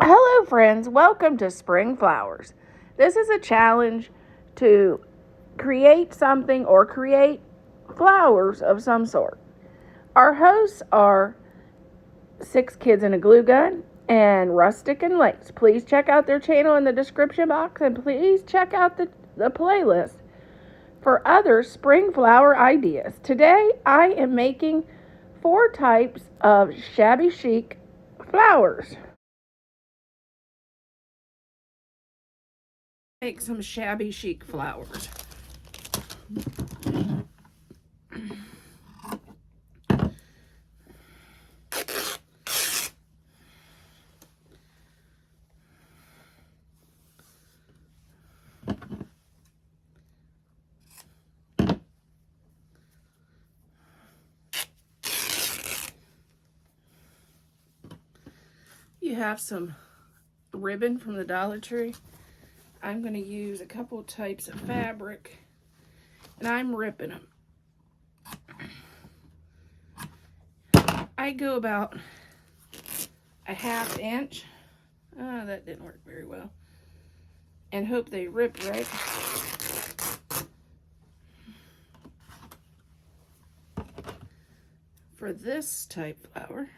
Hello, friends. Welcome to Spring Flowers. This is a challenge to create something or create flowers of some sort. Our hosts are Six Kids and a Glue Gun and Rustic and Lace. Please check out their channel in the description box and please check out the playlist for other spring flower ideas. Today I am making 4 types of Shabby Chic flowers. Make some Shabby Chic flowers. You have some ribbon from the Dollar Tree. I'm going to use a couple types of fabric, and I'm ripping them. I go about a 1/2 inch. Oh, that didn't work very well. And hope they rip right. For this type flower.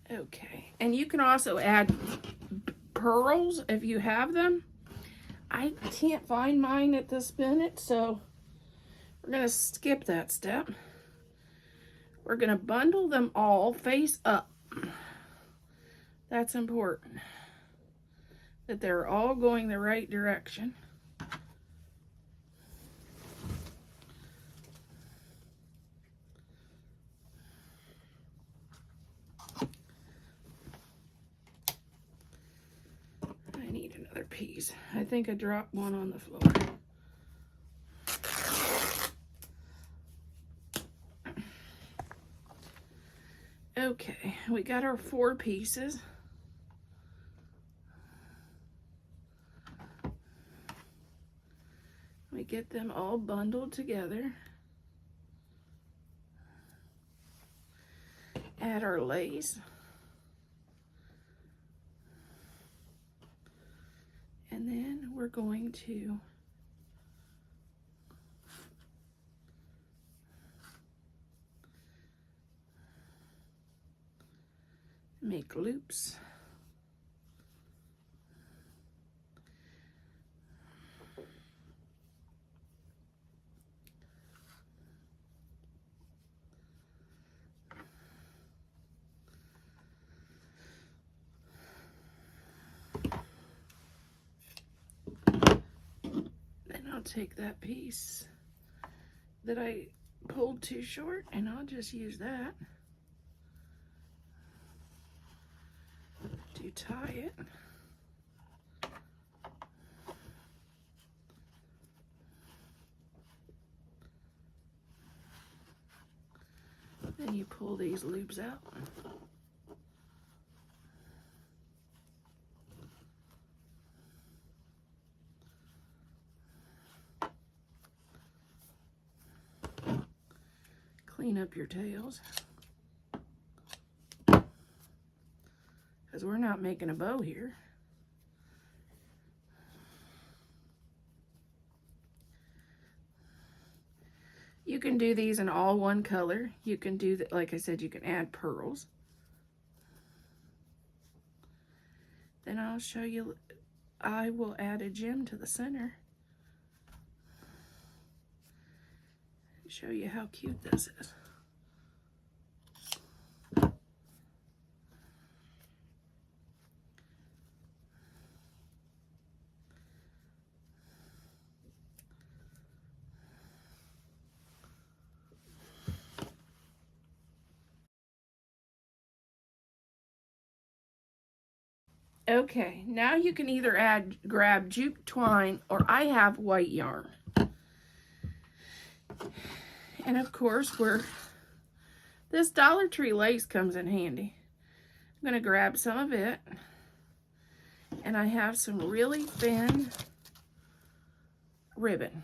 Okay, and you can also add pearls if you have them. I can't find mine at this minute, so we're going to skip that step. We're going to bundle them all face up. That's important, that they're all going the right direction. I need another piece. I think I dropped one on the floor. Okay, we got our 4 pieces. We get them all bundled together. Add our lace. And then we're going to make loops. Then I'll take that piece that I pulled too short and I'll just use that to tie it. Then you pull these loops out. Clean up your tails, because we're not making a bow here. You can do these in all one color. You can do that, like I said, you can add pearls. Then I'll show you, I will add a gem to the center. Show you how cute this is. Okay, now you can either grab jute twine, or I have white yarn. And of course, this Dollar Tree lace comes in handy. I'm gonna grab some of it, and I have some really thin ribbon.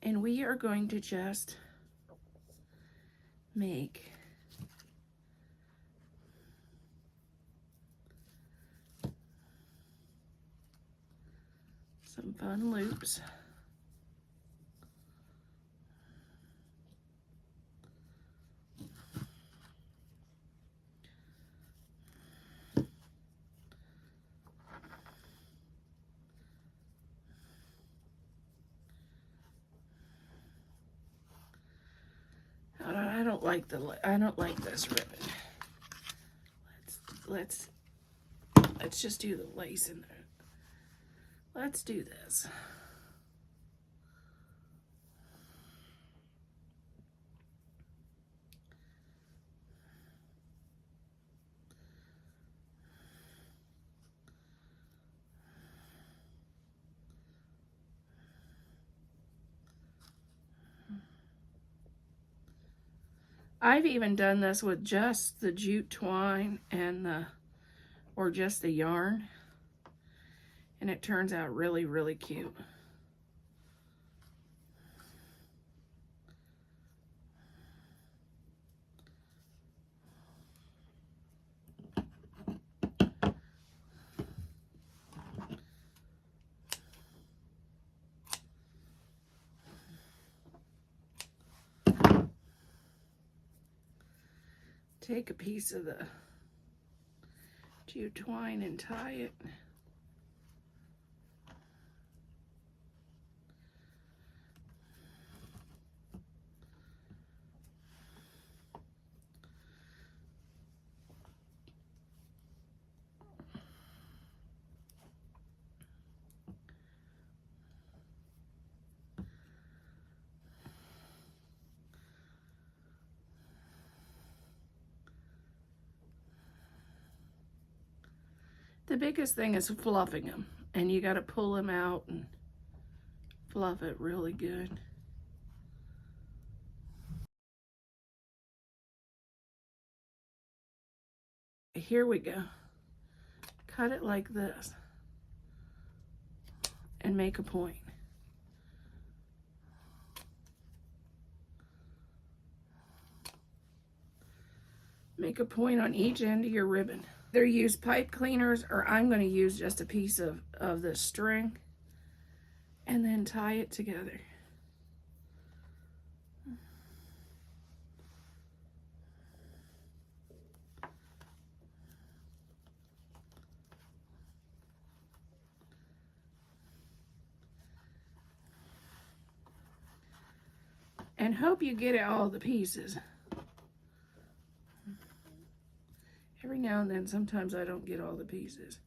And we are going to just make some fun loops. I don't like this ribbon. Let's just do the lace in there. Let's do this. I've even done this with just the jute twine and or just the yarn, and it turns out really, really cute. Take a piece of the jute twine and tie it. The biggest thing is fluffing them, and you got to pull them out and fluff it really good. Here we go. Cut it like this and make a point. Make a point on each end of your ribbon. Either use pipe cleaners, or I'm going to use just a piece of the string and then tie it together. And hope you get all the pieces. Every now and then, sometimes I don't get all the pieces.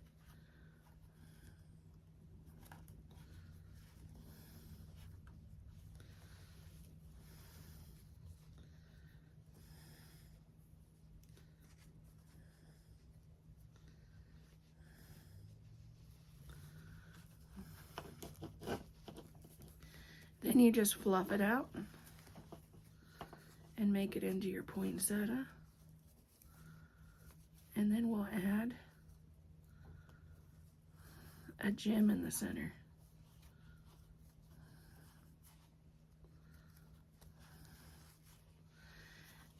Then you just fluff it out and make it into your poinsettia. And then we'll add a gem in the center.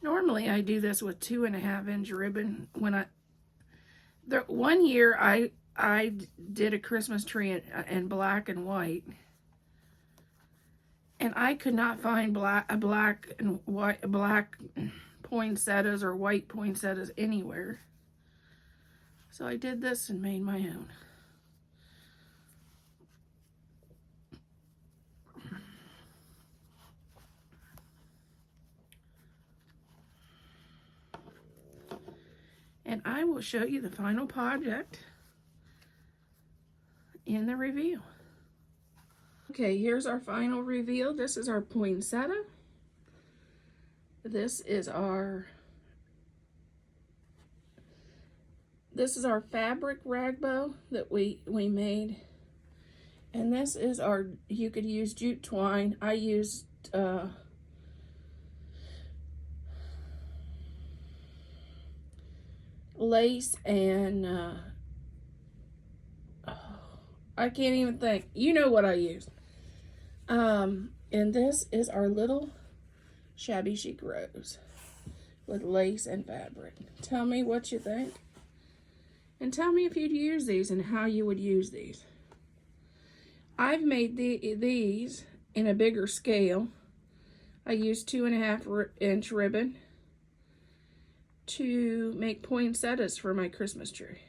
Normally I do this with 2.5-inch ribbon. One year I did a Christmas tree in black and white, and I could not find black poinsettias or white poinsettias anywhere. So I did this and made my own. And I will show you the final project in the review. Okay, here's our final reveal. This is our poinsettia. This is our fabric rag bow that we made. And this is our, you could use jute twine. I used lace and I can't even think. You know what I used. And this is our little Shabby Chic rose. with lace and fabric. Tell me what you think. And tell me if you'd use these and how you would use these. I've made these in a bigger scale. I used 2.5-inch ribbon to make poinsettias for my Christmas tree.